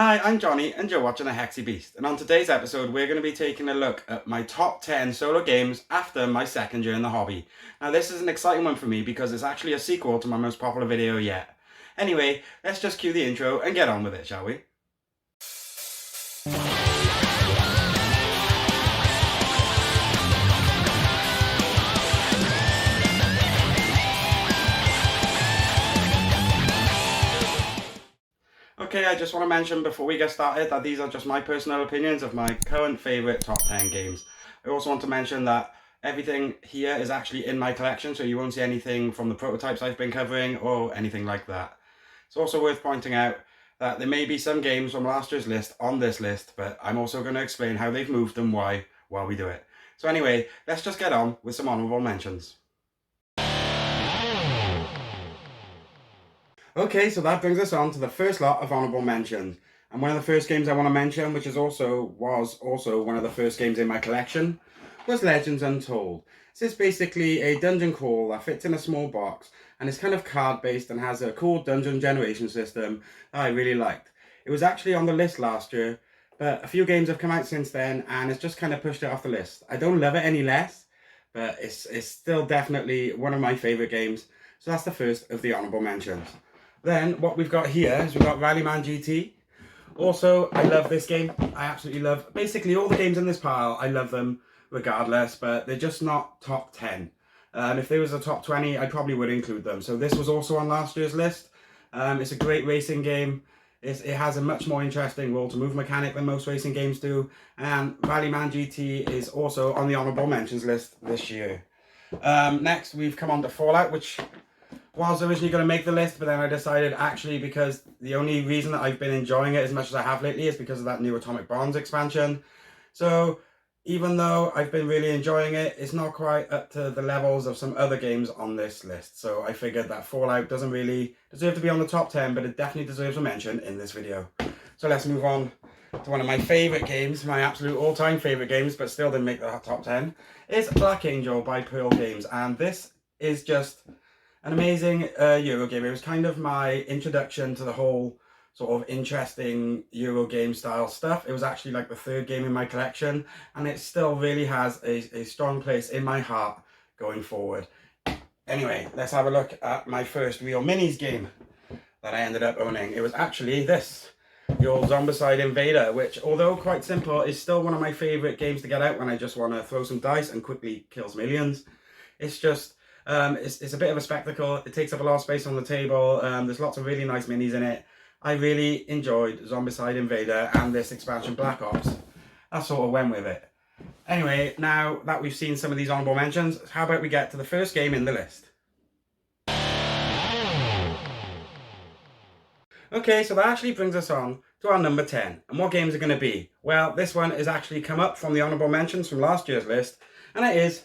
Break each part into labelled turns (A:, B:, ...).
A: Hi, I'm Johnny and you're watching the Hexy Beast, and on today's episode we're going to be taking a look at my top 10 solo games after my second year in the hobby. Now this is an exciting one for me because it's actually a sequel to my most popular video yet. Anyway, let's just cue the intro and get on with it, shall we? Okay, I just want to mention before we get started that these are just my personal opinions of my current favourite top 10 games. I also want to mention that everything here is actually in my collection, so you won't see anything from the prototypes I've been covering or anything like that. It's also worth pointing out that there may be some games from last year's list on this list, but I'm also going to explain how they've moved and why while we do it. So anyway, let's just get on with some honourable mentions. Okay, so that brings us on to the first lot of honourable mentions. And one of the first games I want to mention, which was also one of the first games in my collection, was Legends Untold. This is basically a dungeon crawl that fits in a small box, and it's kind of card-based and has a cool dungeon generation system that I really liked. It was actually on the list last year, but a few games have come out since then, and it's just kind of pushed it off the list. I don't love it any less, but it's still definitely one of my favourite games. So that's the first of the honourable mentions. Then what we've got here is we've got Rallyman GT. Also, I love this game. I absolutely love basically all the games in this pile. I love them regardless, but they're just not top 10. If there was a top 20, I probably would include them. So this was also on last year's list. It's a great racing game. It has a much more interesting roll to move mechanic than most racing games do. And Rallyman GT is also on the honourable mentions list this year. Next, we've come on to Fallout, which was originally going to make the list, but then I decided actually because the only reason that I've been enjoying it as much as I have lately is because of that new Atomic Bonds expansion. So even though I've been really enjoying it, it's not quite up to the levels of some other games on this list. So I figured that Fallout doesn't really deserve to be on the top 10, but it definitely deserves a mention in this video. So let's move on to one of my favourite games, my absolute all-time favourite games, but still didn't make the top 10, is Black Angel by Pearl Games. And this is just an amazing Euro game. It was kind of my introduction to the whole sort of interesting Euro game style stuff. It was actually like the third game in my collection, and it still really has a strong place in my heart going forward. Anyway, let's have a look at my first real minis game that I ended up owning. It was actually this, the old Zombicide Invader, which although quite simple is still one of my favourite games to get out when I just want to throw some dice and quickly kill some aliens. It's just it's a bit of a spectacle. It takes up a lot of space on the table. There's lots of really nice minis in it. I really enjoyed Zombicide Invader and this expansion Black Ops. That sort of went with it. Anyway, now that we've seen some of these honourable mentions, how about we get to the first game in the list? Okay, so that actually brings us on to our number 10. And what games are going to be? Well, this one has actually come up from the honourable mentions from last year's list, and it is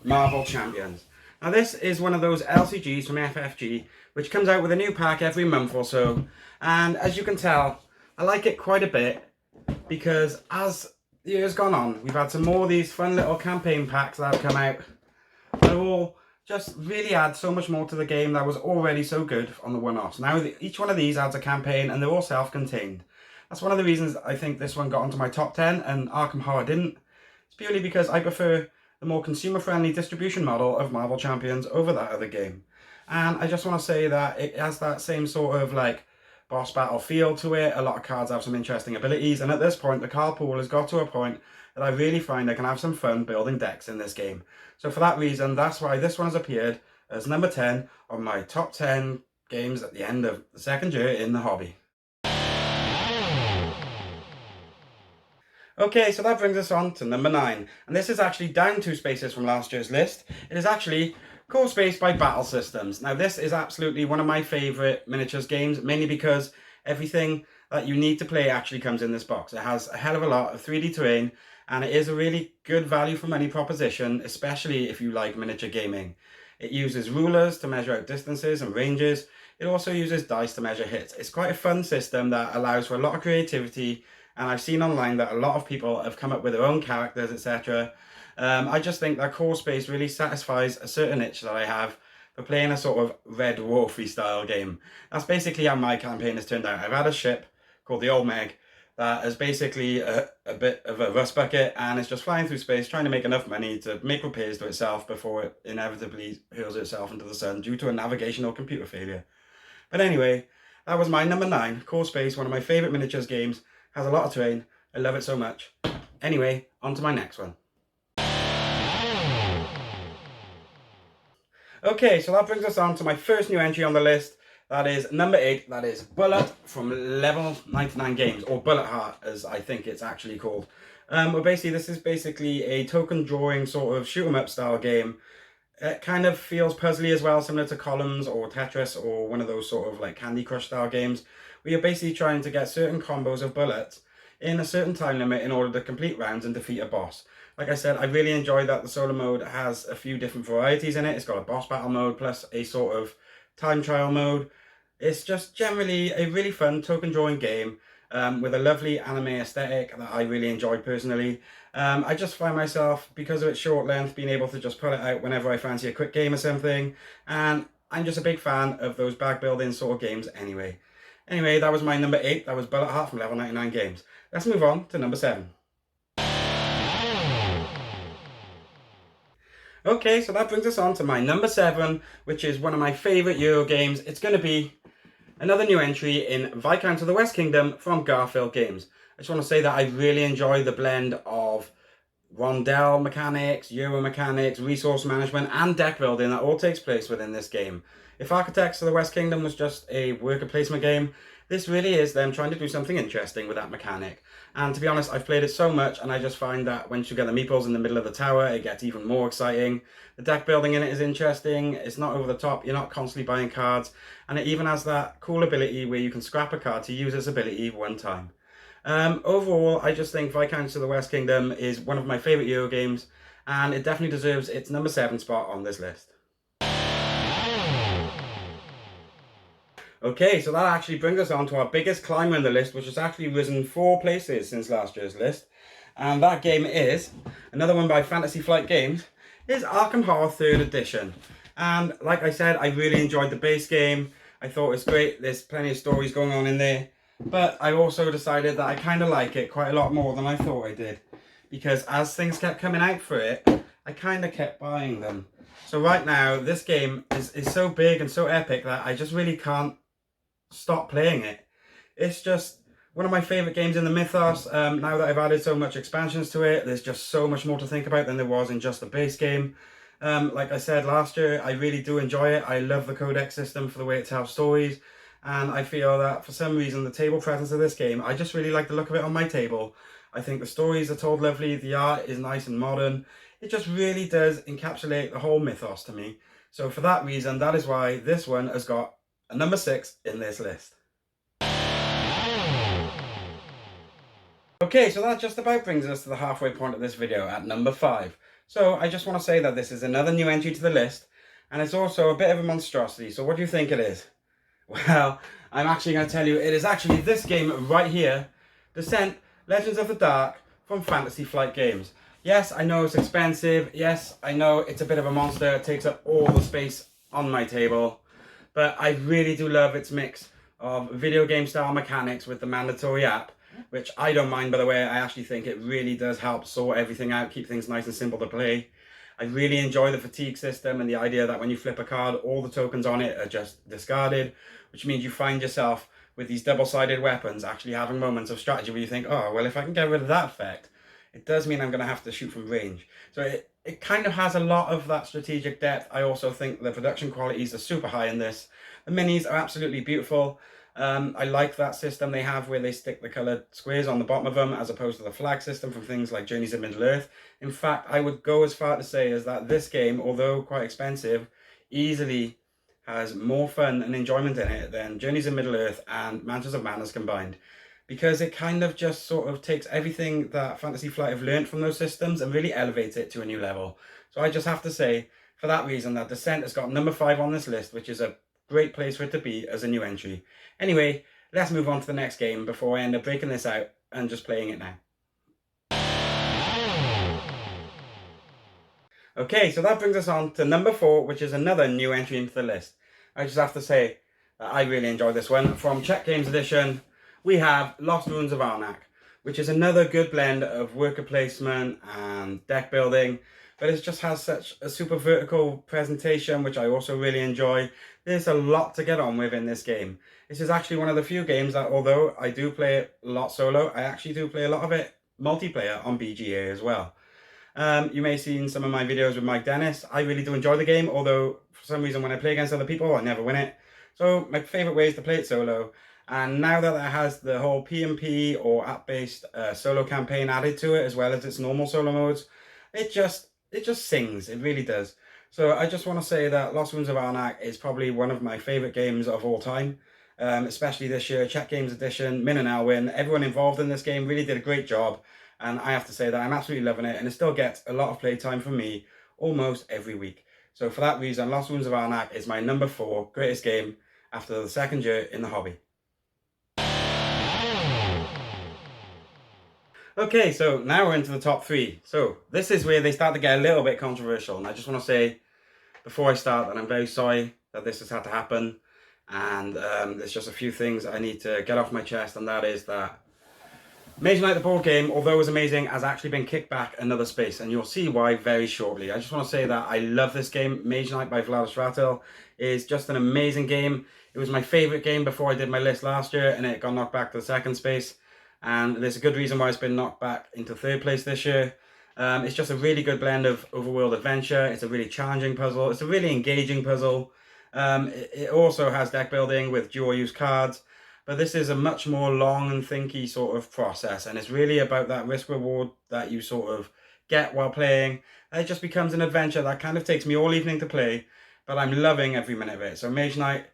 A: Marvel Champions. Now this is one of those LCGs from FFG, which comes out with a new pack every month or so. And as you can tell, I like it quite a bit because as the year's gone on, we've had some more of these fun little campaign packs that have come out. They all just really add so much more to the game that was already so good on the one-offs. Now each one of these adds a campaign and they're all self-contained. That's one of the reasons I think this one got onto my top 10 and Arkham Hall didn't. It's purely because I prefer the more consumer-friendly distribution model of Marvel Champions over that other game. And I just want to say that it has that same sort of like boss battle feel to it. A lot of cards have some interesting abilities, and at this point the card pool has got to a point that I really find I can have some fun building decks in this game. So for that reason, that's why this one has appeared as number 10 on my top 10 games at the end of the second year in the hobby. Okay, so that brings us on to number 9, and this is actually down 2 spaces from last year's list. It is actually Core Space by Battle Systems. Now this is absolutely one of my favourite miniatures games, mainly because everything that you need to play actually comes in this box. It has a hell of a lot of 3D terrain, and it is a really good value for money proposition, especially if you like miniature gaming. It uses rulers to measure out distances and ranges. It also uses dice to measure hits. It's quite a fun system that allows for a lot of creativity, and I've seen online that a lot of people have come up with their own characters, etc. I just think that Core Space really satisfies a certain itch that I have for playing a sort of Red Dwarfy style game. That's basically how my campaign has turned out. I've had a ship called the Old Meg that is basically a bit of a rust bucket, and it's just flying through space trying to make enough money to make repairs to itself before it inevitably hurls itself into the sun due to a navigational computer failure. But anyway, that was my number 9, Core Space, one of my favourite miniatures games. Has a lot of terrain. I love it so much. Anyway, on to my next one. Okay, so that brings us on to my first new entry on the list. That is number 8, that is Bullet from Level 99 Games, or Bullet Heart as I think it's actually called. Well, basically this is basically a token drawing sort of shoot 'em up style game. It kind of feels puzzly as well, similar to Columns or Tetris or one of those sort of like Candy Crush style games, where you're basically trying to get certain combos of bullets in a certain time limit in order to complete rounds and defeat a boss. Like I said, I really enjoy that the solo mode has a few different varieties in it. It's got a boss battle mode plus a sort of time trial mode. It's just generally a really fun token drawing game with a lovely anime aesthetic that I really enjoy personally. I just find myself, because of its short length, being able to just pull it out whenever I fancy a quick game or something. And I'm just a big fan of those bag building sort of games anyway. Anyway, that was my number 8. That was Bullet Heart from Level 99 Games. Let's move on to number 7. Okay, so that brings us on to my number 7, which is one of my favourite Euro games. It's going to be another new entry in Viscount of the West Kingdom from Garfield Games. I just want to say that I really enjoy the blend of rondel mechanics, Euro mechanics, resource management and deck building that all takes place within this game. If Architects of the West Kingdom was just a worker placement game, this really is them trying to do something interesting with that mechanic. And to be honest, I've played it so much and I just find that once you get the meeples in the middle of the tower, it gets even more exciting. The deck building in it is interesting, it's not over the top, you're not constantly buying cards, and it even has that cool ability where you can scrap a card to use its ability one time. Overall, I just think Viscounts of the West Kingdom is one of my favourite Euro games, and it definitely deserves its number 7 spot on this list. Okay, so that actually brings us on to our biggest climber in the list, which has actually risen 4 places since last year's list. And that game is, another one by Fantasy Flight Games, is Arkham Hall 3rd Edition. And like I said, I really enjoyed the base game. I thought it was great, there's plenty of stories going on in there. But I also decided that I kind of like it quite a lot more than I thought I did. Because as things kept coming out for it, I kind of kept buying them. So right now, this game is so big and so epic that I just really can't stop playing it. It's just one of my favourite games in the mythos. Now that I've added so much expansions to it, there's just so much more to think about than there was in just the base game. Like I said last year, I really do enjoy it. I love the codex system for the way it tells stories. And I feel that for some reason the table presence of this game, I just really like the look of it on my table. I think the stories are told lovely, the art is nice and modern. It just really does encapsulate the whole mythos to me. So for that reason, that is why this one has got a number 6 in this list. Okay, so that just about brings us to the halfway point of this video at number 5. So I just want to say that this is another new entry to the list, and it's also a bit of a monstrosity. So what do you think it is? Well, I'm actually going to tell you it is actually this game right here, Descent: Legends of the Dark from Fantasy Flight Games. Yes, I know it's expensive. Yes, I know it's a bit of a monster. It takes up all the space on my table. But I really do love its mix of video game style mechanics with the mandatory app, which I don't mind, by the way. I actually think it really does help sort everything out, keep things nice and simple to play. I really enjoy the fatigue system and the idea that when you flip a card, all the tokens on it are just discarded, which means you find yourself with these double-sided weapons actually having moments of strategy where you think, oh, well, if I can get rid of that effect, it does mean I'm going to have to shoot from range. So it kind of has a lot of that strategic depth. I also think the production qualities are super high in this. The minis are absolutely beautiful. I like that system they have where they stick the coloured squares on the bottom of them as opposed to the flag system from things like Journeys of Middle-earth. In fact, I would go as far to say as that this game, although quite expensive, easily has more fun and enjoyment in it than Journeys of Middle-earth and Mansions of Madness combined. Because it kind of just sort of takes everything that Fantasy Flight have learned from those systems and really elevates it to a new level. So I just have to say, for that reason, that Descent has got number 5 on this list, which is a great place for it to be as a new entry. Anyway, let's move on to the next game before I end up breaking this out and just playing it now. Okay, so that brings us on to number 4, which is another new entry into the list. I just have to say that I really enjoyed this one. From Czech Games Edition, we have Lost Ruins of Arnak, which is another good blend of worker placement and deck building, but it just has such a super vertical presentation, which I also really enjoy. There's a lot to get on with in this game. This is actually one of the few games that, although I do play it a lot solo, I actually do play a lot of it multiplayer on BGA as well. You may have seen some of my videos with Mike Dennis. I really do enjoy the game, although for some reason when I play against other people, I never win it. So my favourite way is to play it solo. And now that it has the whole PMP or app-based solo campaign added to it, as well as its normal solo modes, it just sings. It really does. So I just want to say that Lost Ruins of Arnak is probably one of my favourite games of all time. Especially this year, Czech Games Edition, Min and Alwyn, everyone involved in this game really did a great job. And I have to say that I'm absolutely loving it, and it still gets a lot of playtime from me almost every week. So for that reason, Lost Ruins of Arnak is my number 4 greatest game after the second year in the hobby. Okay, so now we're into the top 3. So this is where they start to get a little bit controversial, and I just want to say before I start that I'm very sorry that this has had to happen, and there's just a few things I need to get off my chest, and that is that Mage Night the board game, although it was amazing, has actually been kicked back another space, and you'll see why very shortly. I just want to say that I love this game. Mage Night by Vladis Ratil is just an amazing game. It was my favourite game before I did my list last year, and it got knocked back to the second space. And there's a good reason why it's been knocked back into third place this year. It's just a really good blend of overworld adventure. It's a really challenging puzzle. It's a really engaging puzzle. It also has deck building with dual use cards. But this is a much more long and thinky sort of process, and it's really about that risk reward that you sort of get while playing. And it just becomes an adventure that kind of takes me all evening to play, but I'm loving every minute of it. So Mage Night,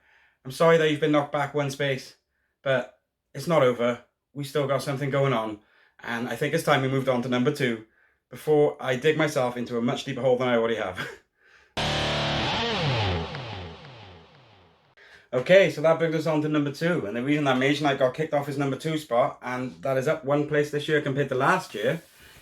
A: I'm sorry that you've been knocked back one space, but it's not over. We still got something going on, and I think it's time we moved on to number 2 before I dig myself into a much deeper hole than I already have. Okay, so that brings us on to number 2, and the reason that Mage Night got kicked off his number 2 spot, and that is up one place this year compared to last year,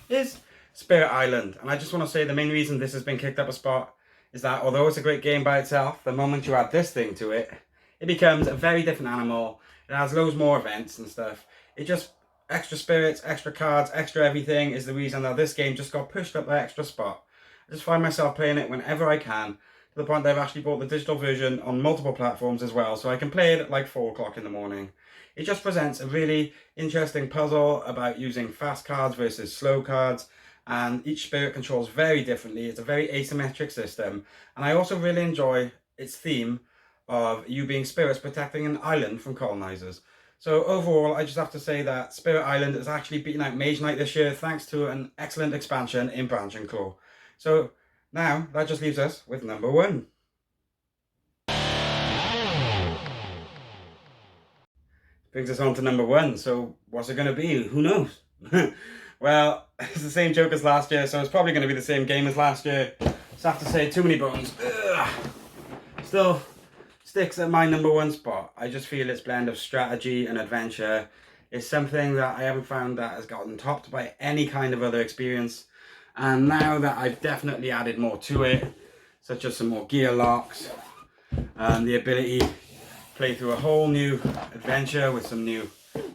A: is Spirit Island. And I just want to say the main reason this has been kicked up a spot is that although it's a great game by itself, the moment you add this thing to it, it becomes a very different animal. It has loads more events and stuff. It just, extra spirits, extra cards, extra everything is the reason that this game just got pushed up that extra spot. I just find myself playing it whenever I can, to the point that I've actually bought the digital version on multiple platforms as well, so I can play it at like 4 o'clock in the morning. It just presents a really interesting puzzle about using fast cards versus slow cards, and each spirit controls very differently. It's a very asymmetric system, and I also really enjoy its theme of you being spirits protecting an island from colonizers. So overall, I just have to say that Spirit Island has actually beaten out Mage Night this year thanks to an excellent expansion in Branch and Claw. So now, that just leaves us with number 1. Brings us on to number 1, so what's it going to be? Who knows? Well, it's the same joke as last year, so it's probably going to be the same game as last year. Just have to say, too many bones. Ugh. Still sticks at my number 1 spot. I just feel its blend of strategy and adventure is something that I haven't found that has gotten topped by any kind of other experience. And now that I've definitely added more to it, such as some more gear locks, and the ability to play through a whole new adventure with some new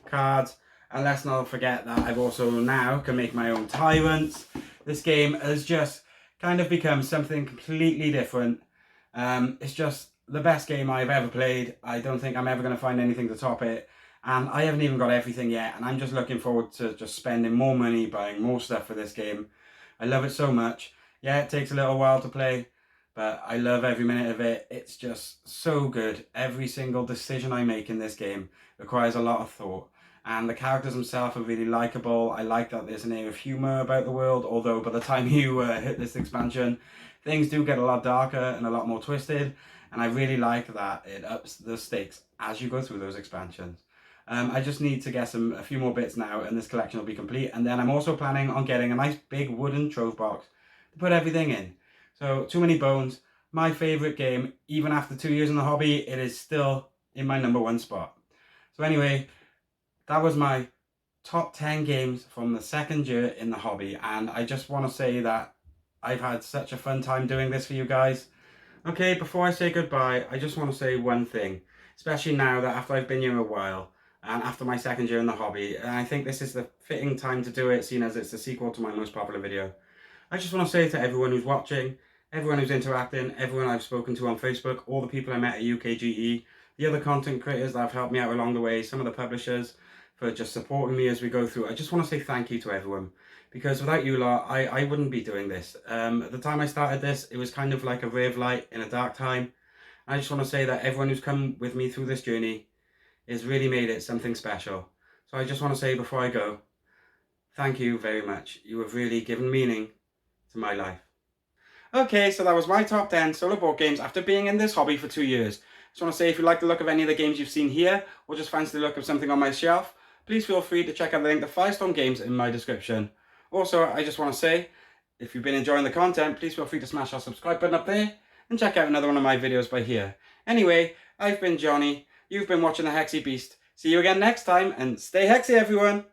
A: cards, and let's not forget that I've also now can make my own tyrants. This game has just kind of become something completely different. It's just the best game I've ever played. I don't think I'm ever going to find anything to top it. And I haven't even got everything yet, and I'm just looking forward to just spending more money buying more stuff for this game. I love it so much. Yeah, it takes a little while to play, but I love every minute of it. It's just so good. Every single decision I make in this game requires a lot of thought, and the characters themselves are really likable. I like that there's an air of humour about the world, although by the time you hit this expansion, things do get a lot darker and a lot more twisted, and I really like that it ups the stakes as you go through those expansions. I just need to get a few more bits now, and this collection will be complete. And then I'm also planning on getting a nice big wooden trove box to put everything in. So, Too Many Bones, my favourite game. Even after 2 years in the hobby, it is still in my number 1 spot. So anyway, that was my top 10 games from the second year in the hobby. And I just want to say that I've had such a fun time doing this for you guys. Okay, before I say goodbye, I just want to say one thing. Especially now that after I've been here a while, and after my second year in the hobby. And I think this is the fitting time to do it, seeing as it's the sequel to my most popular video. I just want to say to everyone who's watching, everyone who's interacting, everyone I've spoken to on Facebook, all the people I met at UKGE, the other content creators that have helped me out along the way, some of the publishers for just supporting me as we go through. I just want to say thank you to everyone, because without you lot, I wouldn't be doing this. At the time I started this, it was kind of like a ray of light in a dark time. I just want to say that everyone who's come with me through this journey has really made it something special. So I just want to say before I go, thank you very much. You have really given meaning to my life. Okay, so that was my top 10 solo board games after being in this hobby for 2 years. Just want to say, if you like the look of any of the games you've seen here, or just fancy the look of something on my shelf, please feel free to check out the link to Firestone Games in my description. Also, I just want to say, if you've been enjoying the content, please feel free to smash our subscribe button up there, and check out another one of my videos by here. Anyway, I've been Johnny, you've been watching the Hexy Beast. See you again next time, and stay Hexy everyone!